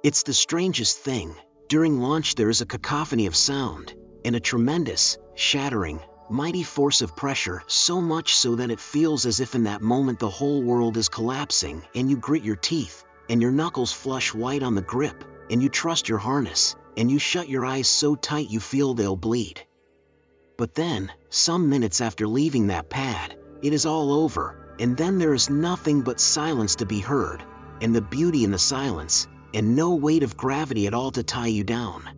It's the strangest thing. During launch there is a cacophony of sound, and a tremendous, shattering, mighty force of pressure, so much so that it feels as if in that moment the whole world is collapsing, and you grit your teeth, and your knuckles flush white on the grip, and you trust your harness, and you shut your eyes so tight you feel they'll bleed. But then, some minutes after leaving that pad, it is all over, and then there is nothing but silence to be heard, and the beauty in the silence, and no weight of gravity at all to tie you down.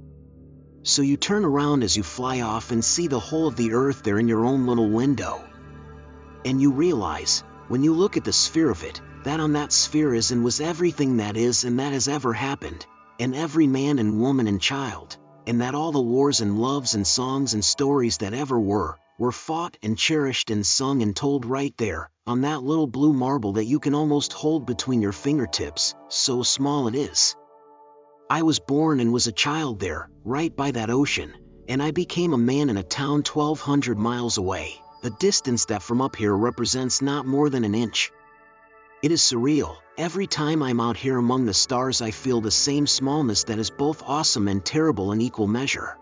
So you turn around as you fly off and see the whole of the Earth there in your own little window. And you realize, when you look at the sphere of it, that on that sphere is and was everything that is and that has ever happened, and every man and woman and child, and that all the wars and loves and songs and stories that ever were fought and cherished and sung and told right there, on that little blue marble that you can almost hold between your fingertips, so small it is. I was born and was a child there, right by that ocean, and I became a man in a town 1,200 miles away, a distance that from up here represents not more than an inch. It is surreal. Every time I'm out here among the stars I feel the same smallness that is both awesome and terrible in equal measure.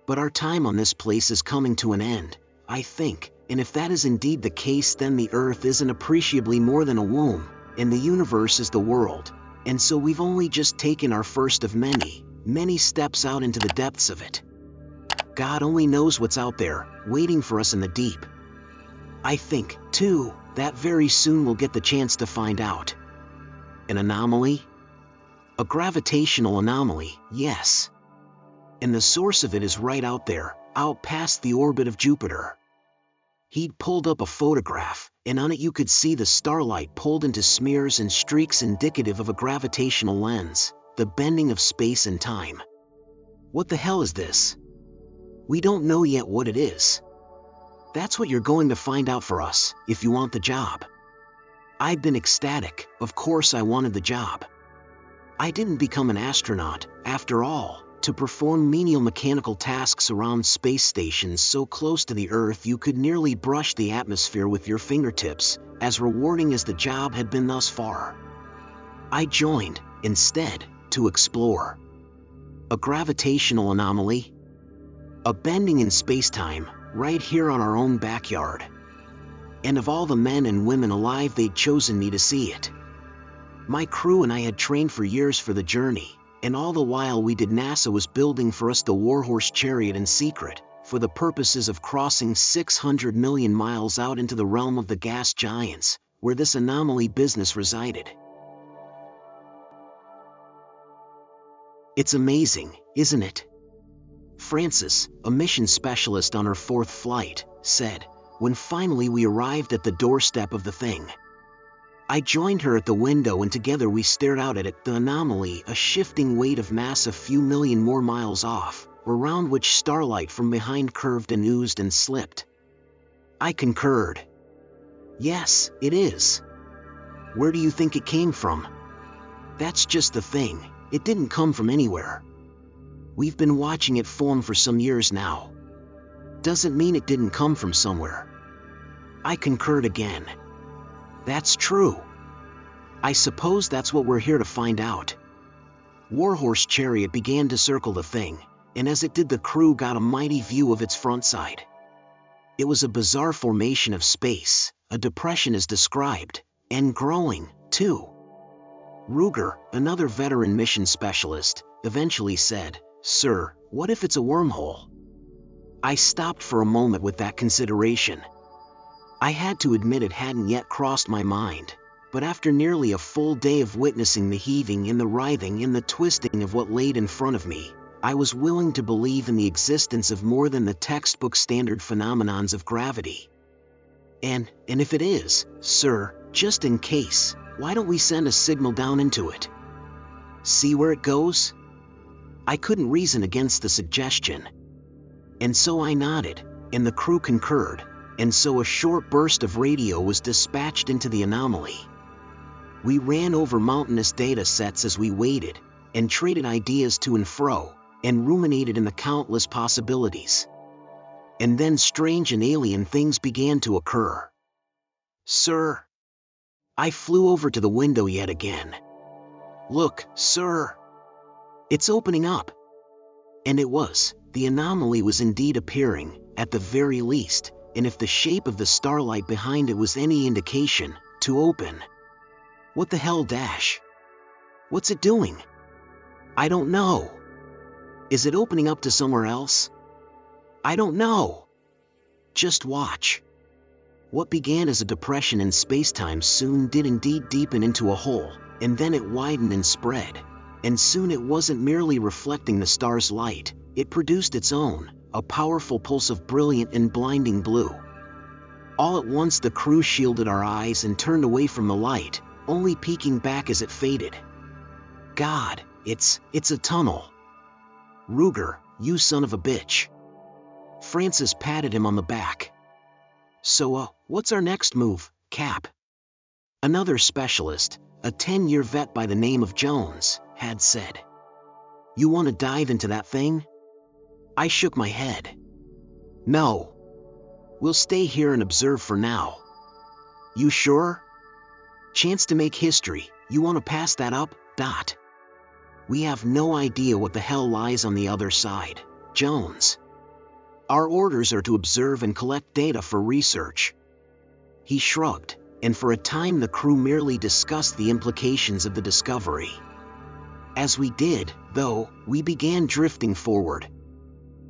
But our time on this place is coming to an end, I think, and if that is indeed the case, then the Earth isn't appreciably more than a womb, and the universe is the world, and so we've only just taken our first of many, many steps out into the depths of it. God only knows what's out there, waiting for us in the deep. I think, too, that very soon we'll get the chance to find out. An anomaly? A gravitational anomaly, yes. And the source of it is right out there, out past the orbit of Jupiter. He'd pulled up a photograph, and on it you could see the starlight pulled into smears and streaks indicative of a gravitational lens, the bending of space and time. What the hell is this? We don't know yet what it is. That's what you're going to find out for us, if you want the job. I've been ecstatic, of course I wanted the job. I didn't become an astronaut, after all, to perform menial mechanical tasks around space stations so close to the Earth you could nearly brush the atmosphere with your fingertips, as rewarding as the job had been thus far. I joined, instead, to explore. A gravitational anomaly? A bending in space-time, right here on our own backyard. And of all the men and women alive, they'd chosen me to see it. My crew and I had trained for years for the journey, and all the while NASA was building for us the Warhorse chariot in secret, for the purposes of crossing 600 million miles out into the realm of the gas giants, where this anomaly business resided. It's amazing, isn't it? Frances, a mission specialist on her fourth flight, said, when finally we arrived at the doorstep of the thing. I joined her at the window and together we stared out at it, the anomaly, a shifting weight of mass a few million more miles off, around which starlight from behind curved and oozed and slipped. I concurred. Yes, it is. Where do you think it came from? That's just the thing, it didn't come from anywhere. We've been watching it form for some years now. Doesn't mean it didn't come from somewhere. I concurred again. That's true. I suppose that's what we're here to find out. Warhorse chariot began to circle the thing, and as it did the crew got a mighty view of its front side. It was a bizarre formation of space, a depression as described, and growing, too. Ruger, another veteran mission specialist, eventually said, "Sir, what if it's a wormhole?" I stopped for a moment with that consideration. I had to admit it hadn't yet crossed my mind, but after nearly a full day of witnessing the heaving and the writhing and the twisting of what laid in front of me, I was willing to believe in the existence of more than the textbook standard phenomenons of gravity. And if it is, sir, just in case, why don't we send a signal down into it? See where it goes? I couldn't reason against the suggestion. And so I nodded, and the crew concurred, and so a short burst of radio was dispatched into the anomaly. We ran over mountainous data sets as we waited, and traded ideas to and fro, and ruminated in the countless possibilities. And then strange and alien things began to occur. Sir. I flew over to the window yet again. Look, sir. It's opening up. And it was. The anomaly was indeed appearing, at the very least, and if the shape of the starlight behind it was any indication, to open. What the hell, Dash? What's it doing? I don't know. Is it opening up to somewhere else? I don't know. Just watch. What began as a depression in space-time soon did indeed deepen into a hole, and then it widened and spread. And soon it wasn't merely reflecting the star's light, it produced its own, a powerful pulse of brilliant and blinding blue. All at once the crew shielded our eyes and turned away from the light, only peeking back as it faded. God, it's a tunnel. Ruger, you son of a bitch. Francis patted him on the back. So, what's our next move, Cap? Another specialist, a 10-year vet by the name of Jones, had said. You want to dive into that thing? I shook my head. No. We'll stay here and observe for now. You sure? Chance to make history, you want to pass that up, Dot? We have no idea what the hell lies on the other side, Jones. Our orders are to observe and collect data for research. He shrugged, and for a time the crew merely discussed the implications of the discovery. As we did, though, we began drifting forward.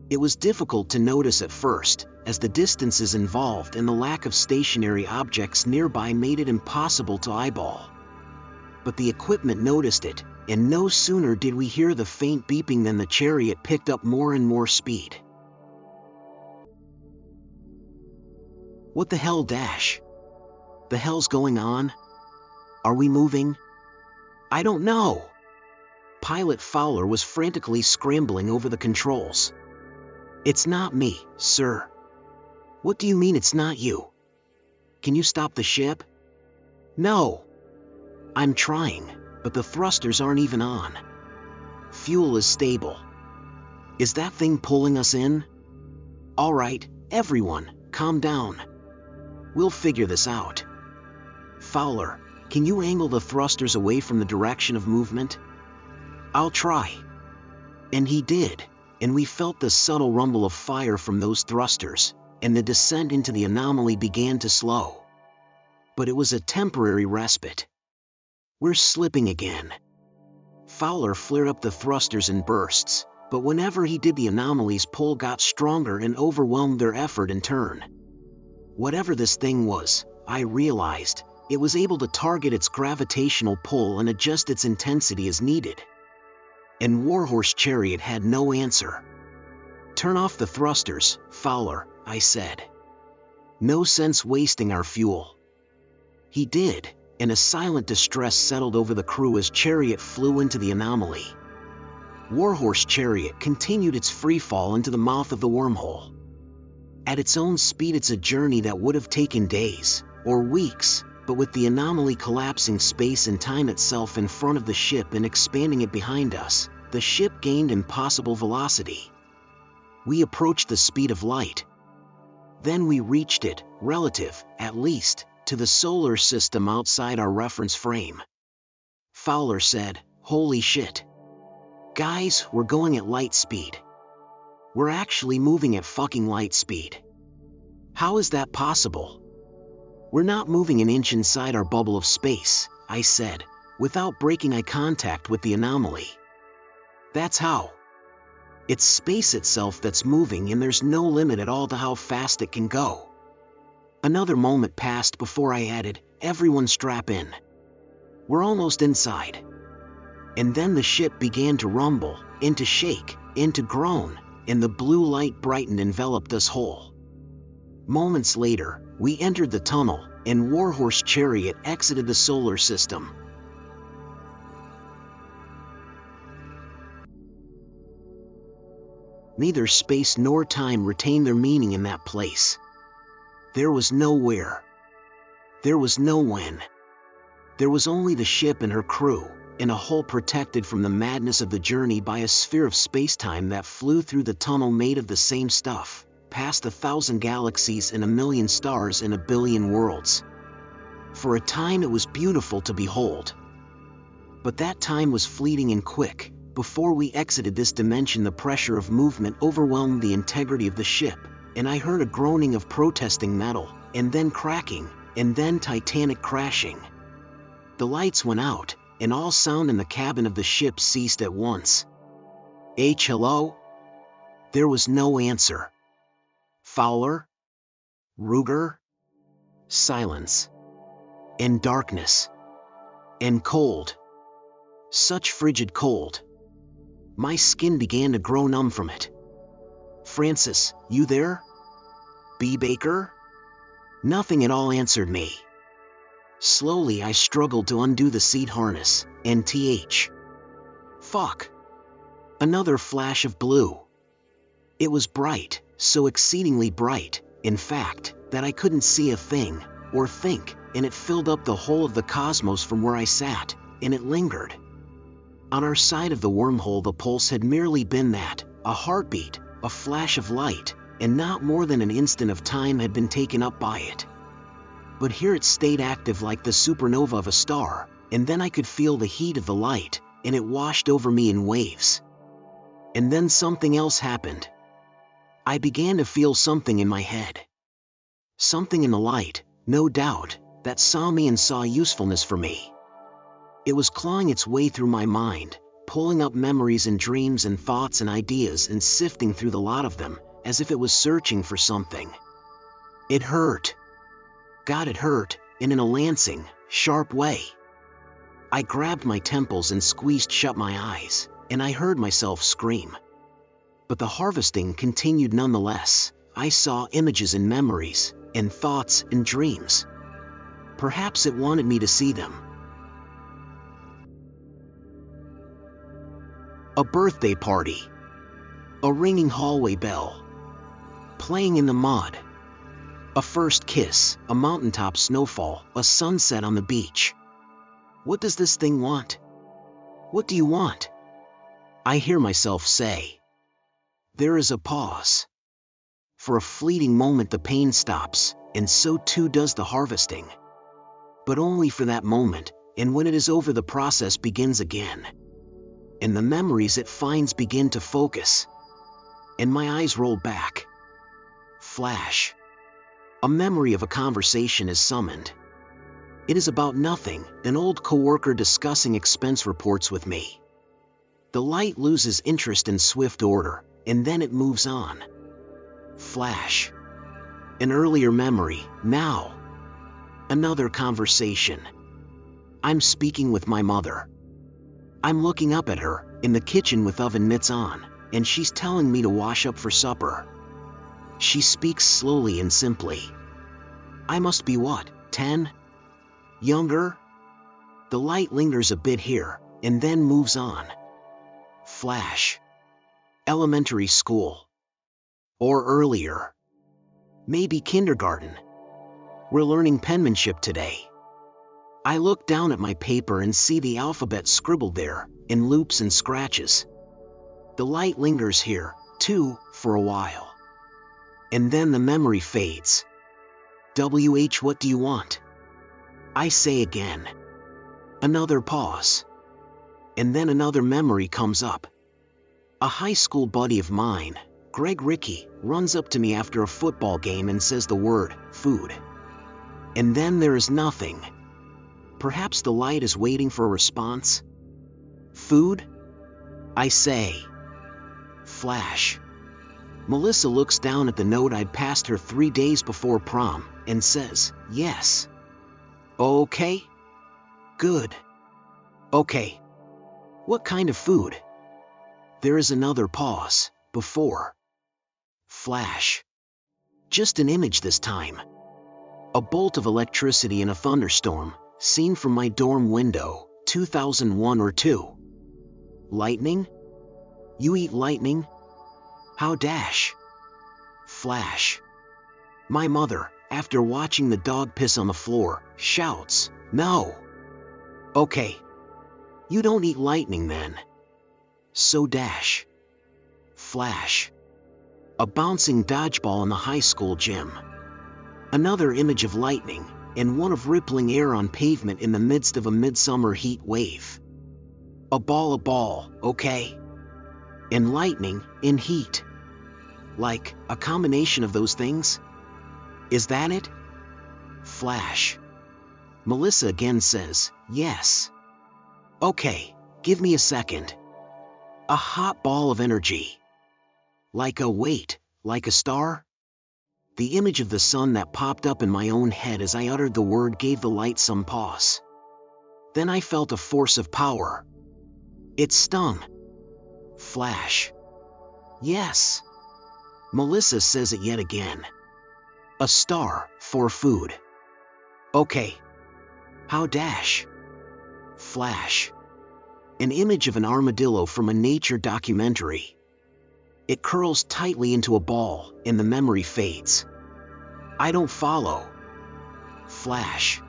It was difficult to notice at first, as the distances involved and the lack of stationary objects nearby made it impossible to eyeball. But the equipment noticed it, and no sooner did we hear the faint beeping than the chariot picked up more and more speed. What the hell, Dash? The hell's going on? Are we moving? I don't know. Pilot Fowler was frantically scrambling over the controls. It's not me, sir. What do you mean it's not you? Can you stop the ship? No. I'm trying, but the thrusters aren't even on. Fuel is stable. Is that thing pulling us in? All right, everyone, calm down. We'll figure this out. Fowler, can you angle the thrusters away from the direction of movement? I'll try. And he did, and we felt the subtle rumble of fire from those thrusters, and the descent into the anomaly began to slow. But it was a temporary respite. We're slipping again. Fowler flared up the thrusters in bursts, but whenever he did, the anomaly's pull got stronger and overwhelmed their effort in turn. Whatever this thing was, I realized, it was able to target its gravitational pull and adjust its intensity as needed. And Warhorse Chariot had no answer. Turn off the thrusters, Fowler, I said. No sense wasting our fuel. He did, and a silent distress settled over the crew as Chariot flew into the anomaly. Warhorse Chariot continued its freefall into the mouth of the wormhole. At its own speed, it's a journey that would have taken days, or weeks, but with the anomaly collapsing space and time itself in front of the ship and expanding it behind us, the ship gained impossible velocity. We approached the speed of light. Then we reached it, relative, at least, to the solar system outside our reference frame. Fowler said, "Holy shit. Guys, we're going at light speed. We're actually moving at fucking light speed. How is that possible? We're not moving an inch inside our bubble of space," I said, without breaking eye contact with the anomaly. That's how. It's space itself that's moving, and there's no limit at all to how fast it can go. Another moment passed before I added, "Everyone strap in. We're almost inside." And then the ship began to rumble, and to shake, and to groan, and the blue light brightened and enveloped us whole. Moments later, we entered the tunnel, and Warhorse Chariot exited the solar system. Neither space nor time retained their meaning in that place. There was no where. There was no when. There was only the ship and her crew, in a hole protected from the madness of the journey by a sphere of space-time that flew through the tunnel made of the same stuff, past 1,000 galaxies and 1,000,000 stars and 1,000,000,000 worlds. For a time it was beautiful to behold. But that time was fleeting and quick, Before we exited this dimension, the pressure of movement overwhelmed the integrity of the ship, and I heard a groaning of protesting metal, and then cracking, and then titanic crashing. The lights went out, and all sound in the cabin of the ship ceased at once. Hello? There was no answer. Fowler? Ruger? Silence. And darkness. And cold. Such frigid cold. My skin began to grow numb from it. Francis, you there? B. Baker? Nothing at all answered me. Slowly I struggled to undo the seat harness, and fuck. Another flash of blue. It was bright, so exceedingly bright, in fact, that I couldn't see a thing, or think, and it filled up the whole of the cosmos from where I sat, and it lingered. On our side of the wormhole the pulse had merely been that, a heartbeat, a flash of light, and not more than an instant of time had been taken up by it. But here it stayed active like the supernova of a star, and then I could feel the heat of the light, and it washed over me in waves. And then something else happened. I began to feel something in my head. Something in the light, no doubt, that saw me and saw usefulness for me. It was clawing its way through my mind, pulling up memories and dreams and thoughts and ideas and sifting through the lot of them, as if it was searching for something. It hurt. God, it hurt, and in a lancing, sharp way. I grabbed my temples and squeezed shut my eyes, and I heard myself scream. But the harvesting continued nonetheless. I saw images and memories, and thoughts and dreams. Perhaps it wanted me to see them. A birthday party. A ringing hallway bell. Playing in the mud. A first kiss, a mountaintop snowfall, a sunset on the beach. What does this thing want? What do you want? I hear myself say. There is a pause. For a fleeting moment the pain stops, and so too does the harvesting. But only for that moment, and when it is over the process begins again. And the memories it finds begin to focus. And my eyes roll back. Flash. A memory of a conversation is summoned. It is about nothing, an old coworker discussing expense reports with me. The light loses interest in swift order, and then it moves on. Flash. An earlier memory, now. Another conversation. I'm speaking with my mother. I'm looking up at her, in the kitchen with oven mitts on, and she's telling me to wash up for supper. She speaks slowly and simply. I must be what, 10? Younger? The light lingers a bit here, and then moves on. Flash. Elementary school. Or earlier. Maybe kindergarten. We're learning penmanship today. I look down at my paper and see the alphabet scribbled there, in loops and scratches. The light lingers here, too, for a while. And then the memory fades. What do you want? I say again. Another pause. And then another memory comes up. A high school buddy of mine, Greg Rickey, runs up to me after a football game and says the word, food. And then there is nothing. Perhaps the light is waiting for a response. Food? I say. Flash. Melissa looks down at the note I'd passed her 3 days before prom, and says, yes. Okay. Good. Okay. What kind of food? There is another pause, before. Flash. Just an image this time. A bolt of electricity in a thunderstorm, seen from my dorm window, 2001 or 2. Lightning? You eat lightning? How dash? Flash. My mother, after watching the dog piss on the floor, shouts, no. Okay. You don't eat lightning then. So dash. Flash. A bouncing dodgeball in the high school gym. Another image of lightning, and one of rippling air on pavement in the midst of a midsummer heat wave. A ball, okay? And lightning, in heat. Like, a combination of those things? Is that it? Flash. Melissa again says, yes. Okay, give me a second. A hot ball of energy. Like a star? The image of the sun that popped up in my own head as I uttered the word gave the light some pause. Then I felt a force of power. It stung. Flash. Yes. Melissa says it yet again. A star, for food. Okay. How dash? Flash. An image of an armadillo from a nature documentary. It curls tightly into a ball, and the memory fades. I don't follow. Flash.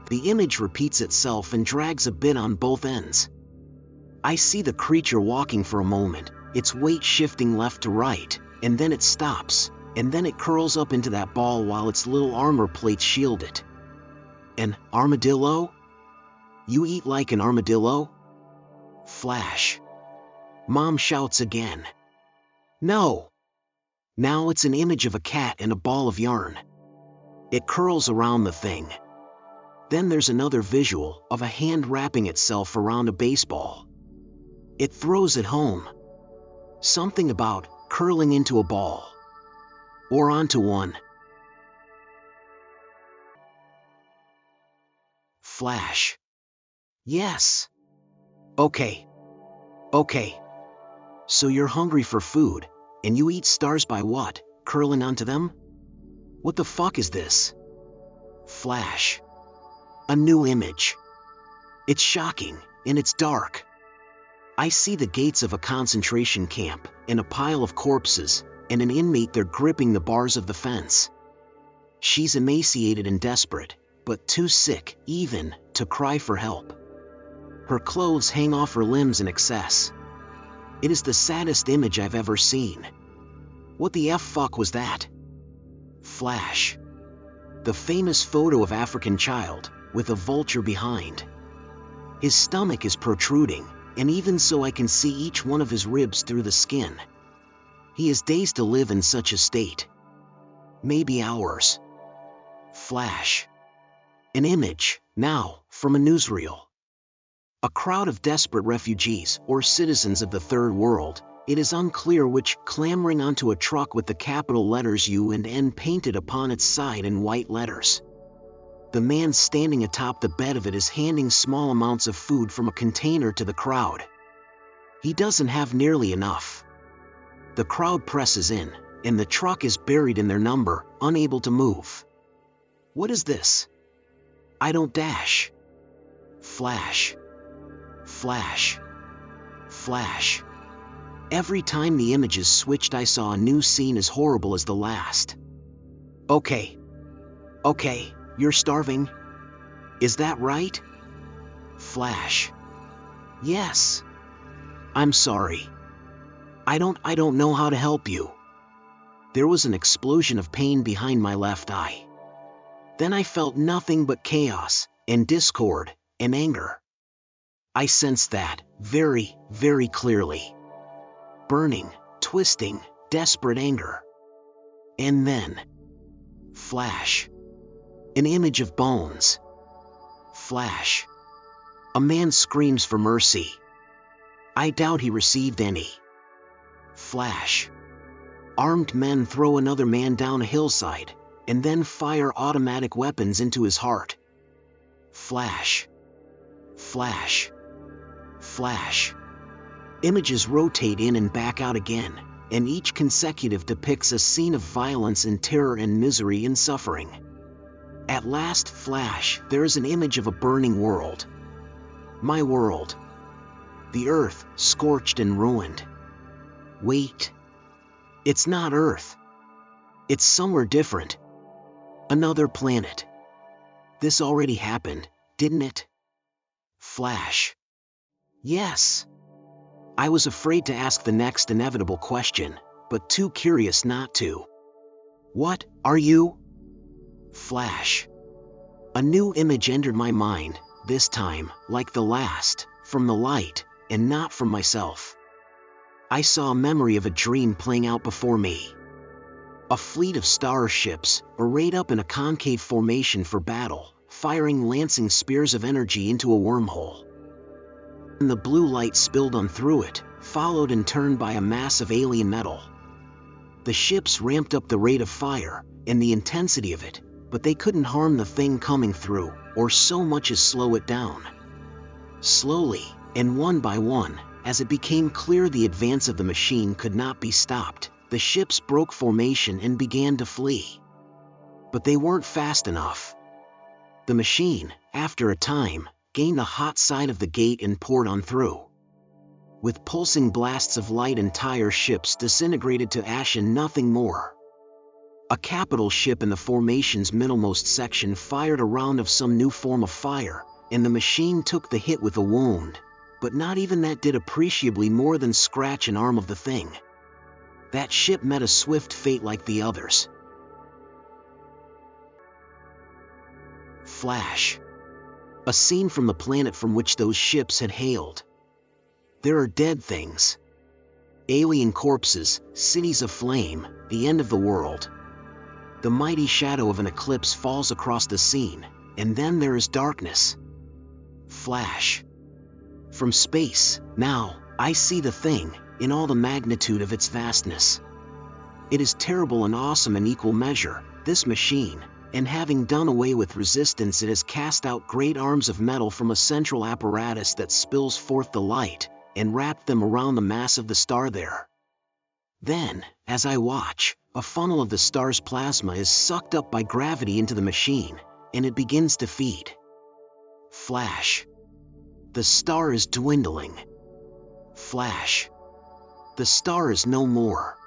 The image repeats itself and drags a bit on both ends. I see the creature walking for a moment, its weight shifting left to right, and then it stops, and then it curls up into that ball while its little armor plates shield it. An armadillo? You eat like an armadillo? Flash. Mom shouts again. No. Now it's an image of a cat and a ball of yarn. It curls around the thing. Then there's another visual of a hand wrapping itself around a baseball. It throws it home. Something about curling into a ball. Or onto one. Flash. Yes. Okay. So you're hungry for food, and you eat stars by what? Curling onto them? What the fuck is this? Flash. A new image. It's shocking, and it's dark. I see the gates of a concentration camp, and a pile of corpses, and an inmate there gripping the bars of the fence. She's emaciated and desperate, but too sick, even, to cry for help. Her clothes hang off her limbs in excess. It is the saddest image I've ever seen. What the fuck was that? Flash. The famous photo of African child, with a vulture behind. His stomach is protruding, and even so I can see each one of his ribs through the skin. He is days to live in such a state. Maybe hours. Flash. An image, now, from a newsreel. A crowd of desperate refugees, or citizens of the Third World, it is unclear which, clambering onto a truck with the capital letters U and N painted upon its side in white letters. The man standing atop the bed of it is handing small amounts of food from a container to the crowd. He doesn't have nearly enough. The crowd presses in, and the truck is buried in their number, unable to move. What is this? I don't dash. Flash. Flash. Flash. Every time the images switched I saw a new scene as horrible as the last. Okay, you're starving? Is that right? Flash. Yes. I'm sorry. I don't know how to help you. There was an explosion of pain behind my left eye. Then I felt nothing but chaos, and discord, and anger. I sensed that, very, very clearly. Burning, twisting, desperate anger. And then... Flash. An image of bones. Flash. A man screams for mercy. I doubt he received any. Flash. Armed men throw another man down a hillside, and then fire automatic weapons into his heart. Flash. Flash. Flash. Images rotate in and back out again, and each consecutive depicts a scene of violence and terror and misery and suffering. At last, flash, there is an image of a burning world. My world. The earth, scorched and ruined. Wait. It's not Earth. It's somewhere different. Another planet. This already happened, didn't it? Flash. Yes. I was afraid to ask the next inevitable question, but too curious not to. What are you? Flash. A new image entered my mind, this time, like the last, from the light, and not from myself. I saw a memory of a dream playing out before me. A fleet of starships, arrayed up in a concave formation for battle, firing lancing spears of energy into a wormhole. And the blue light spilled on through it, followed in turn by a mass of alien metal. The ships ramped up the rate of fire, and the intensity of it, but they couldn't harm the thing coming through, or so much as slow it down. Slowly, and one by one, as it became clear the advance of the machine could not be stopped, the ships broke formation and began to flee. But they weren't fast enough. The machine, after a time, gained the hot side of the gate and poured on through. With pulsing blasts of light, entire ships disintegrated to ash and nothing more. A capital ship in the formation's middlemost section fired a round of some new form of fire, and the machine took the hit with a wound, but not even that did appreciably more than scratch an arm of the thing. That ship met a swift fate like the others. Flash. A scene from the planet from which those ships had hailed. There are dead things. Alien corpses, cities aflame, the end of the world. The mighty shadow of an eclipse falls across the scene, and then there is darkness. Flash. From space, now, I see the thing, in all the magnitude of its vastness. It is terrible and awesome in equal measure, this machine, and having done away with resistance, it has cast out great arms of metal from a central apparatus that spills forth the light, and wrapped them around the mass of the star there. Then, as I watch, a funnel of the star's plasma is sucked up by gravity into the machine, and it begins to feed. Flash. The star is dwindling. Flash. The star is no more.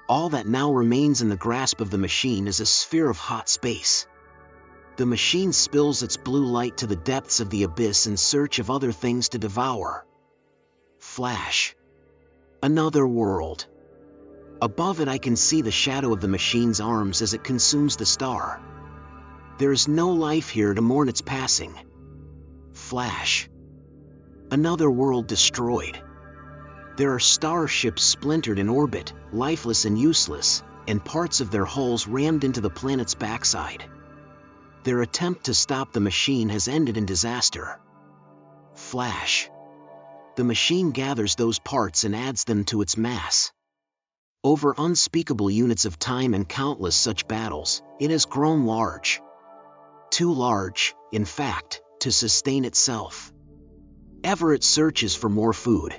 All that now remains in the grasp of the machine is a sphere of hot space. The machine spills its blue light to the depths of the abyss in search of other things to devour. Flash. Another world. Above it I can see the shadow of the machine's arms as it consumes the star. There is no life here to mourn its passing. Flash. Another world destroyed. There are starships splintered in orbit, lifeless and useless, and parts of their hulls rammed into the planet's backside. Their attempt to stop the machine has ended in disaster. Flash. The machine gathers those parts and adds them to its mass. Over unspeakable units of time and countless such battles, it has grown large. Too large, in fact, to sustain itself. Ever it searches for more food.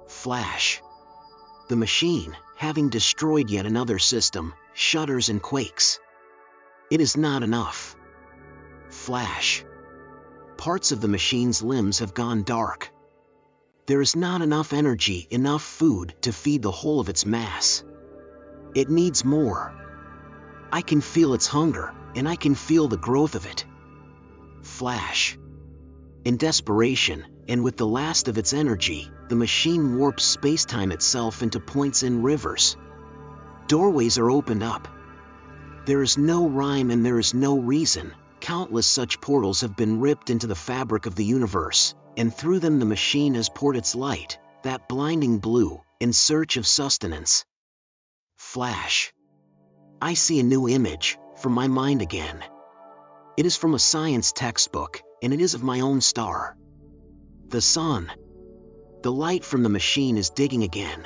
Flash. The machine, having destroyed yet another system, shudders and quakes. It is not enough. Flash. Parts of the machine's limbs have gone dark. There is not enough energy, enough food to feed the whole of its mass. It needs more. I can feel its hunger, and I can feel the growth of it. Flash. In desperation, and with the last of its energy, the machine warps spacetime itself into points in rivers. Doorways are opened up. There is no rhyme and there is no reason. Countless such portals have been ripped into the fabric of the universe, and through them the machine has poured its light, that blinding blue, in search of sustenance. Flash. I see a new image, from my mind again. It is from a science textbook, and it is of my own star. The sun. The light from the machine is digging again.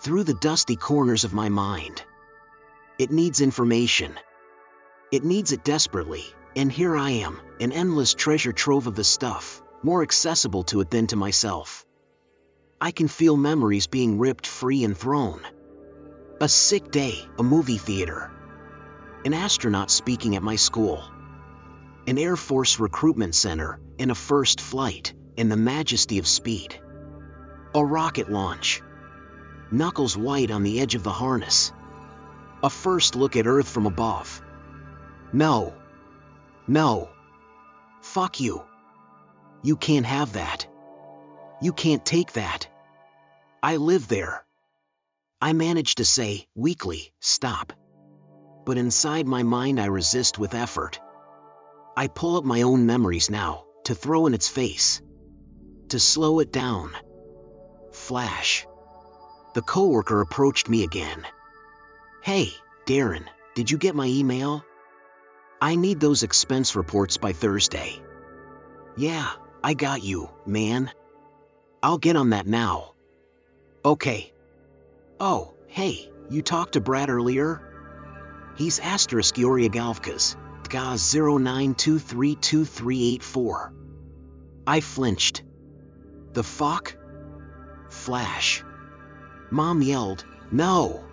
Through the dusty corners of my mind. It needs information. It needs it desperately, and here I am, an endless treasure trove of the stuff, more accessible to it than to myself. I can feel memories being ripped free and thrown. A sick day, a movie theater. An astronaut speaking at my school. An Air Force recruitment center, and a first flight, in the majesty of speed. A rocket launch. Knuckles white on the edge of the harness. A first look at Earth from above. No. No. Fuck you. You can't have that. You can't take that. I live there. I manage to say, weakly, stop. But inside my mind I resist with effort. I pull up my own memories now, to throw in its face. To slow it down. Flash. The coworker approached me again. Hey, Darren, did you get my email? I need those expense reports by Thursday. Yeah, I got you, man. I'll get on that now. Okay. Oh, hey, you talked to Brad earlier? He's *Yoriagalvkas, DGA 09232384. I flinched. The fuck? Flash. Mom yelled, no!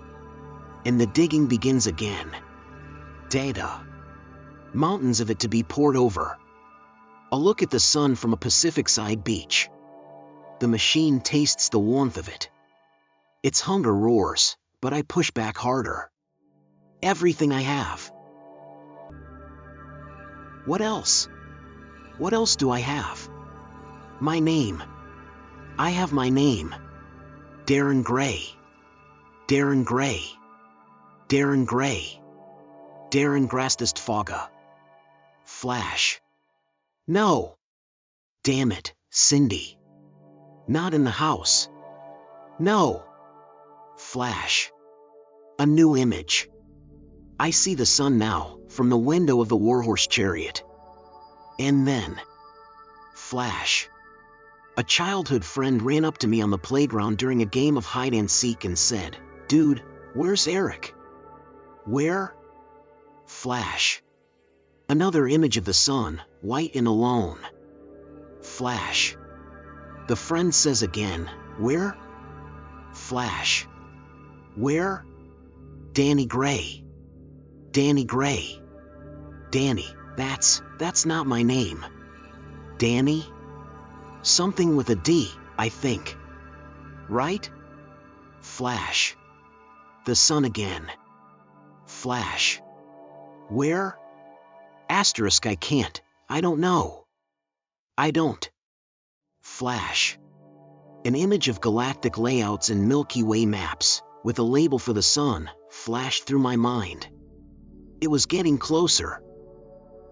And the digging begins again. Data. Mountains of it to be poured over. A look at the sun from a Pacific side beach. The machine tastes the warmth of it. Its hunger roars, but I push back harder. Everything I have. What else? What else do I have? My name. I have my name. Darren Gray. Darren Gray. Darren Gray. Darren Grastistfaga. Flash. No. Damn it, Cindy. Not in the house. No. Flash. A new image. I see the sun now, from the window of the Warhorse chariot. And then. Flash. A childhood friend ran up to me on the playground during a game of hide-and-seek and said, "Dude, where's Eric?" Where? Flash. Another image of the sun, white and alone. Flash. The friend says again, "Where?" Flash. Where? Danny Gray. Danny Gray. Danny, that's not my name. Danny? Something with a D, I think. Right? Flash. The sun again. Flash. Where? Asterisk I can't, I don't know. I don't. Flash. An image of galactic layouts and Milky Way maps, with a label for the sun, flashed through my mind. It was getting closer.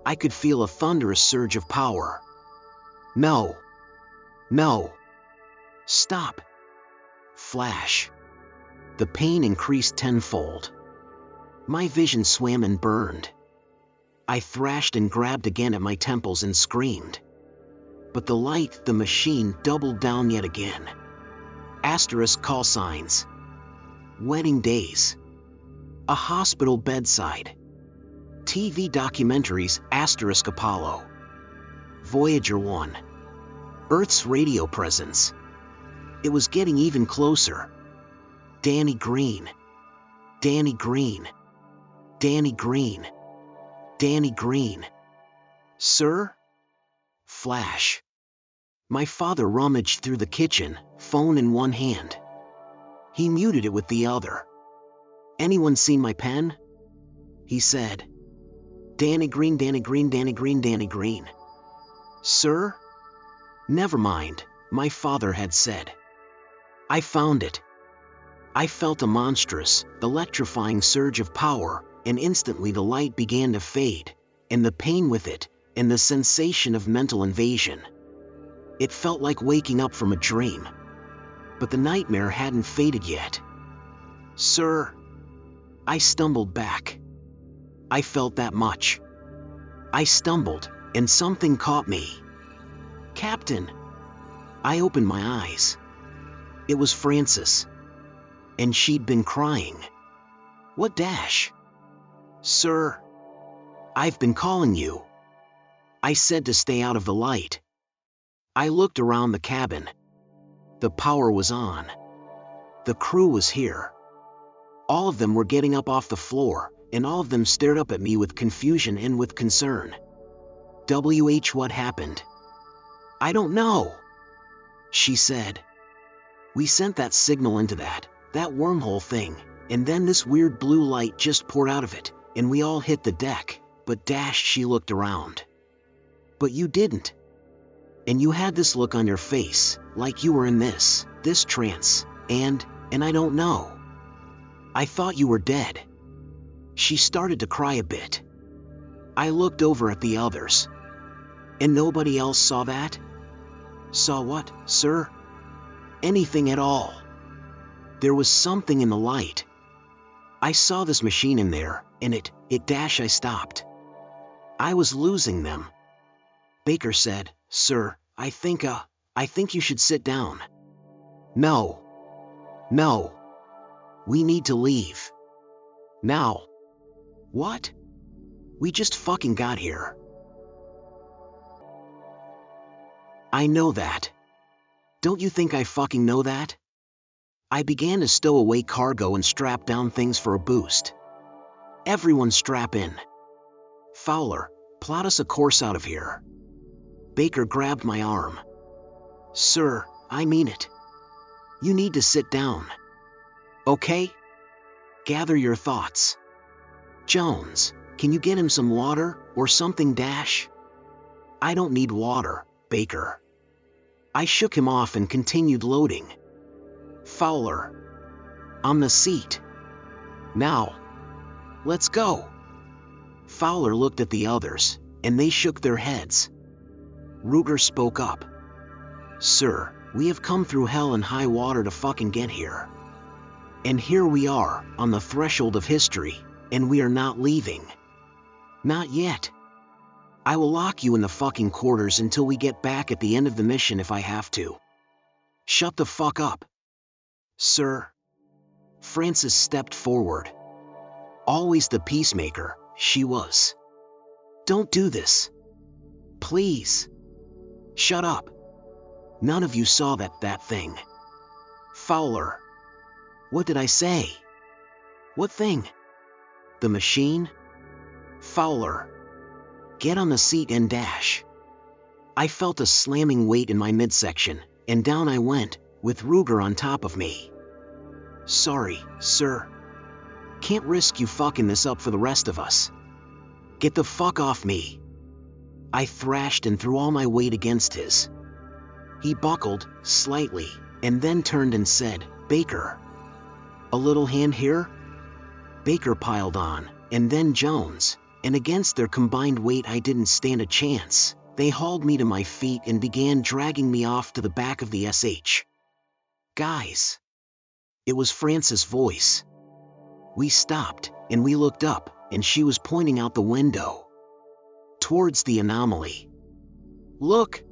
I could feel a thunderous surge of power. No. No. Stop. Flash. The pain increased tenfold. My vision swam and burned. I thrashed and grabbed again at my temples and screamed. But the light, the machine, doubled down yet again. Asterisk call signs. Wedding days. A hospital bedside. TV documentaries, asterisk Apollo. Voyager 1. Earth's radio presence. It was getting even closer. Danny Green. Danny Green. Danny Green. Danny Green. Sir? Flash. My father rummaged through the kitchen, phone in one hand. He muted it with the other. Anyone seen my pen? He said. Danny Green, Danny Green, Danny Green, Danny Green. Sir? Never mind, my father had said. I found it. I felt a monstrous, electrifying surge of power, and instantly the light began to fade, and the pain with it, and the sensation of mental invasion. It felt like waking up from a dream. But the nightmare hadn't faded yet. Sir? I stumbled back. I felt that much. I stumbled, and something caught me. Captain! I opened my eyes. It was Frances. And she'd been crying. What dash? Sir? I've been calling you. I said to stay out of the light. I looked around the cabin. The power was on. The crew was here. All of them were getting up off the floor, and all of them stared up at me with confusion and with concern. What happened? I don't know, she said. We sent that signal into that wormhole thing, and then this weird blue light just poured out of it, and we all hit the deck, but she looked around. But you didn't. And you had this look on your face, like you were in this trance, and I don't know. I thought you were dead. She started to cry a bit. I looked over at the others. And nobody else saw that? Saw what, sir? Anything at all. There was something in the light. I saw this machine in there, and I stopped. I was losing them. Baker said, Sir, I think you should sit down. No. We need to leave. Now. What? We just fucking got here. I know that. Don't you think I fucking know that? I began to stow away cargo and strap down things for a boost. Everyone strap in. Fowler, plot us a course out of here. Baker grabbed my arm. Sir, I mean it. You need to sit down. Okay? Gather your thoughts. Jones, can you get him some water or something? I don't need water, Baker. I shook him off and continued loading. Fowler. On the seat. Now. Let's go. Fowler looked at the others, and they shook their heads. Ruger spoke up. Sir, we have come through hell and high water to fucking get here. And here we are, on the threshold of history, and we are not leaving. Not yet. I will lock you in the fucking quarters until we get back at the end of the mission if I have to. Shut the fuck up. Sir. Frances stepped forward. Always the peacemaker, she was. Don't do this. Please. Shut up. None of you saw that thing. Fowler. What did I say? What thing? The machine? Fowler. Get on the seat and dash. I felt a slamming weight in my midsection, and down I went, with Ruger on top of me. Sorry, sir. Can't risk you fucking this up for the rest of us. Get the fuck off me. I thrashed and threw all my weight against his. He buckled, slightly, and then turned and said, Baker. A little hand here? Baker piled on, and then Jones, and against their combined weight I didn't stand a chance. They hauled me to my feet and began dragging me off to the back of the SH. Guys. It was Frances' voice. We stopped, and we looked up, and she was pointing out the window. Towards the anomaly. Look!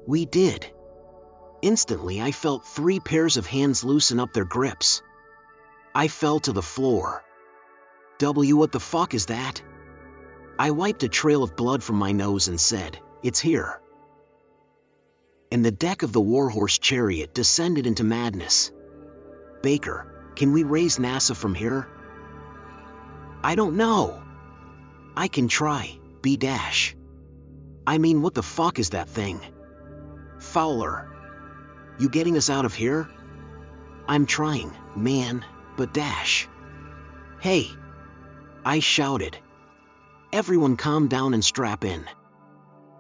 We did. Instantly I felt 3 pairs of hands loosen up their grips. I fell to the floor. What the fuck is that? I wiped a trail of blood from my nose and said, It's here. And the deck of the Warhorse chariot descended into madness. Baker, can we raise NASA from here? I don't know. I can try, B-dash. I mean, what the fuck is that thing? Fowler. You getting us out of here? I'm trying, man, but dash. Hey. I shouted. Everyone calm down and strap in.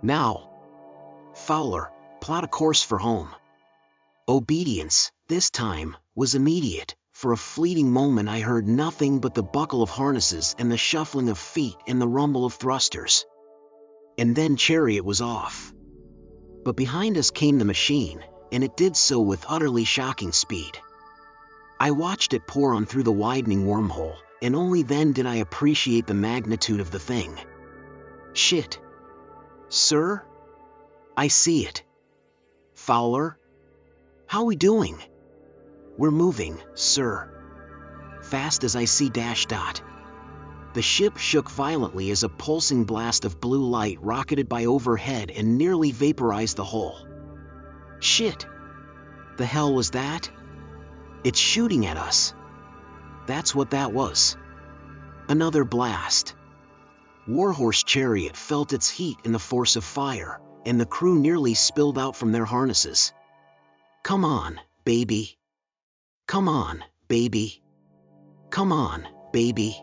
Now. Fowler, plot a course for home. Obedience, this time, was immediate. For a fleeting moment I heard nothing but the buckle of harnesses and the shuffling of feet and the rumble of thrusters. And then chariot was off. But behind us came the machine, and it did so with utterly shocking speed. I watched it pour on through the widening wormhole, and only then did I appreciate the magnitude of the thing. Shit. Sir? I see it. Fowler? How we doing? We're moving, sir. Fast as I see dash dot. The ship shook violently as a pulsing blast of blue light rocketed by overhead and nearly vaporized the hull. Shit. The hell was that? It's shooting at us. That's what that was. Another blast. Warhorse chariot felt its heat in the force of fire, and the crew nearly spilled out from their harnesses. Come on, baby. Come on, baby. Come on, baby.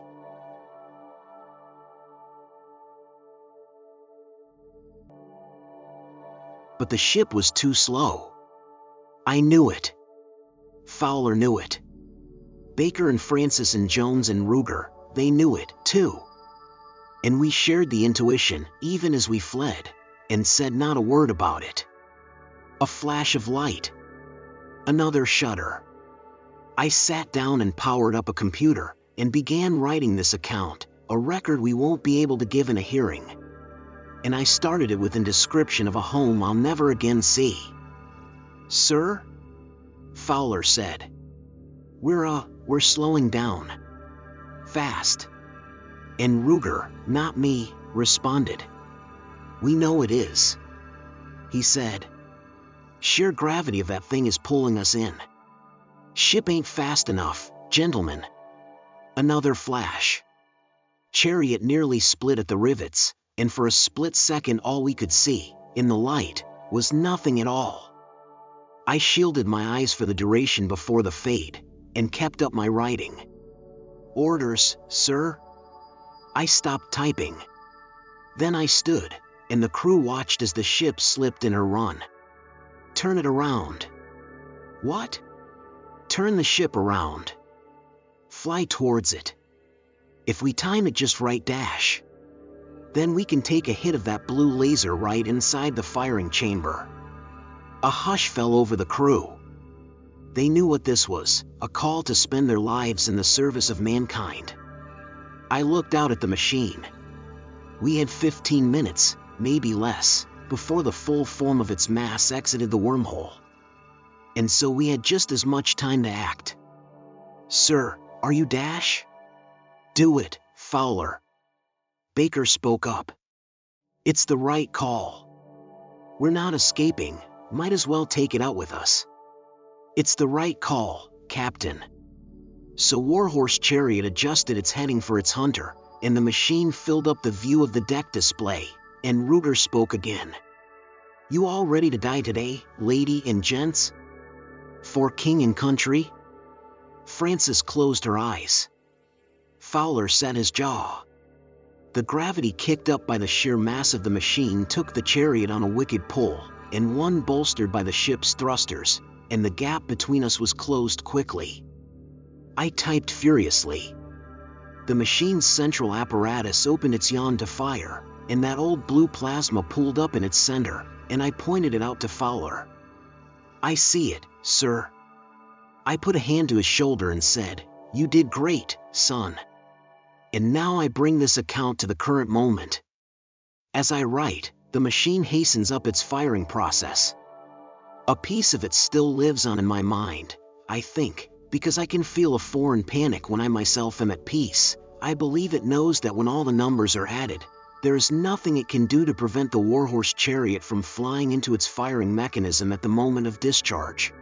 But the ship was too slow. I knew it. Fowler knew it. Baker and Frances and Jones and Ruger, they knew it, too. And we shared the intuition, even as we fled, and said not a word about it. A flash of light. Another shudder. I sat down and powered up a computer and began writing this account, a record we won't be able to give in a hearing. And I started it with a description of a home I'll never again see. "Sir?" Fowler said. We're slowing down. Fast." And Ruger, not me, responded. "We know it is," he said. "Sheer gravity of that thing is pulling us in. Ship ain't fast enough, gentlemen." Another flash. Chariot nearly split at the rivets, and for a split second all we could see, in the light, was nothing at all. I shielded my eyes for the duration before the fade, and kept up my writing. "Orders, sir?" I stopped typing. Then I stood, and the crew watched as the ship slipped in her run. "Turn it around." "What?" "Turn the ship around. Fly towards it. If we time it just right, dash. Then we can take a hit of that blue laser right inside the firing chamber." A hush fell over the crew. They knew what this was, a call to spend their lives in the service of mankind. I looked out at the machine. We had 15 minutes, maybe less, before the full form of its mass exited the wormhole. And so we had just as much time to act. "Sir, are you dash?" "Do it, Fowler." Baker spoke up. "It's the right call. We're not escaping, might as well take it out with us." "It's the right call, Captain." So Warhorse Chariot adjusted its heading for its hunter, and the machine filled up the view of the deck display, and Ruger spoke again. "You all ready to die today, lady and gents? For king and country?" Frances closed her eyes. Fowler set his jaw. The gravity kicked up by the sheer mass of the machine took the chariot on a wicked pull, and one bolstered by the ship's thrusters, and the gap between us was closed quickly. I typed furiously. The machine's central apparatus opened its yawn to fire, and that old blue plasma pooled up in its center, and I pointed it out to Fowler. "I see it, sir." I put a hand to his shoulder and said, "You did great, son. And now I bring this account to the current moment." As I write, the machine hastens up its firing process. A piece of it still lives on in my mind, I think, because I can feel a foreign panic when I myself am at peace. I believe it knows that when all the numbers are added, there is nothing it can do to prevent the Warhorse Chariot from flying into its firing mechanism at the moment of discharge.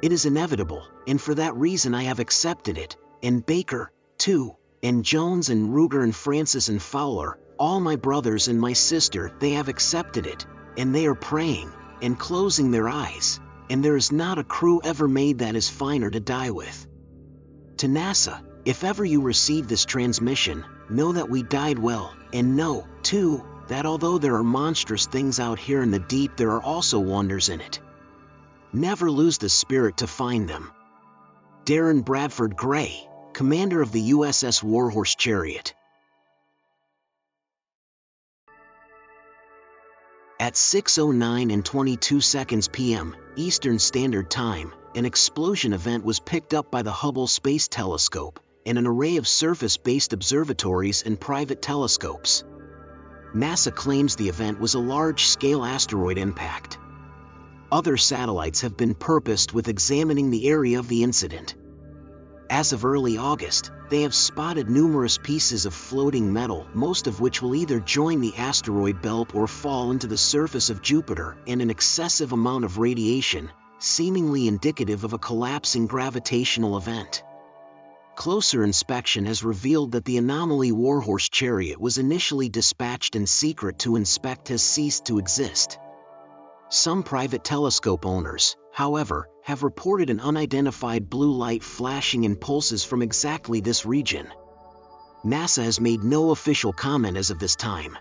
It is inevitable, and for that reason I have accepted it, and Baker, too, and Jones and Ruger and Francis and Fowler, all my brothers and my sister, they have accepted it, and they are praying, and closing their eyes, and there is not a crew ever made that is finer to die with. To NASA, if ever you receive this transmission, know that we died well, and know, too, that although there are monstrous things out here in the deep, there are also wonders in it. Never lose the spirit to find them. Darren Bradford Gray, commander of the USS Warhorse Chariot. At 6:09 and 22 seconds p.m. Eastern Standard Time, an explosion event was picked up by the Hubble Space Telescope and an array of surface-based observatories and private telescopes. NASA claims the event was a large-scale asteroid impact. Other satellites have been purposed with examining the area of the incident. As of early August, they have spotted numerous pieces of floating metal, most of which will either join the asteroid belt or fall into the surface of Jupiter, and an excessive amount of radiation, seemingly indicative of a collapsing gravitational event. Closer inspection has revealed that the anomaly Warhorse Chariot was initially dispatched in secret to inspect has ceased to exist. Some private telescope owners, however, have reported an unidentified blue light flashing in pulses from exactly this region. NASA has made no official comment as of this time.